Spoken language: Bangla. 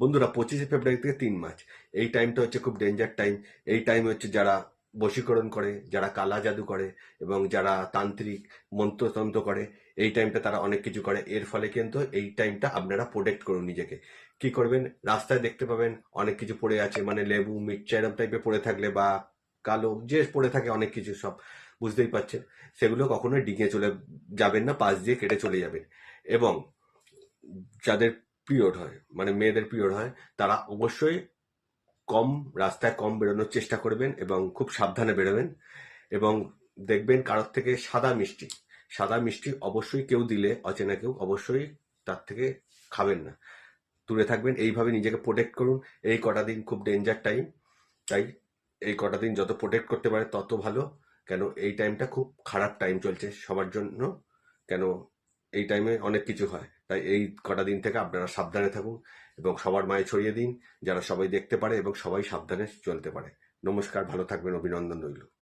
বন্ধুরা, 25শে ফেব্রুয়ারি থেকে 3 মার্চ এই টাইমটা হচ্ছে খুব ডেঞ্জার টাইম। এই টাইম হচ্ছে যারা বশীকরণ করে, যারা কালা জাদু করে এবং যারা তান্ত্রিক মন্ত্রতন্ত্র করে, এই টাইমটা তারা অনেক কিছু করে। এর ফলে কিন্তু এই টাইমটা আপনারা প্রোটেক্ট করুন নিজেকে। কি করবেন, রাস্তায় দেখতে পাবেন অনেক কিছু পড়ে আছে, মানে লেবু মির্চা এরম টাইপের পড়ে থাকলে বা কালো যে পড়ে থাকে অনেক কিছু, সব বুঝতেই পারছেন, সেগুলো কখনোই ডিঙে চলে যাবেন না, পাশ দিয়ে কেটে চলে যাবেন। এবং যাদের পিরিয়ড হয়, মানে মেয়েদের পিরিয়ড হয়, তারা অবশ্যই কম রাস্তায় কম বেরোনোর চেষ্টা করবেন এবং খুব সাবধানে বেরোবেন। এবং দেখবেন কারোর থেকে সাদা মিষ্টি অবশ্যই কেউ দিলে, অচেনা কেউ, অবশ্যই তার থেকে খাবেন না, দূরে থাকবেন। এইভাবে নিজেকে প্রোটেক্ট করুন। এই কটা দিন খুব ডেঞ্জার টাইম, তাই এই কটা দিন যত প্রোটেক্ট করতে পারে তত ভালো। কেন এই টাইমটা খুব খারাপ টাইম চলছে সবার জন্য। কেন এই টাইমে অনেক কিছু হয়, তাই এই কটা দিন থেকে আপনারা সাবধানে থাকুন এবং সবার মায়ে ছড়িয়ে দিন, যারা সবাই দেখতে পারে এবং সবাই সাবধানে চলতে পারে। নমস্কার, ভালো থাকবেন, অভিনন্দন রইল।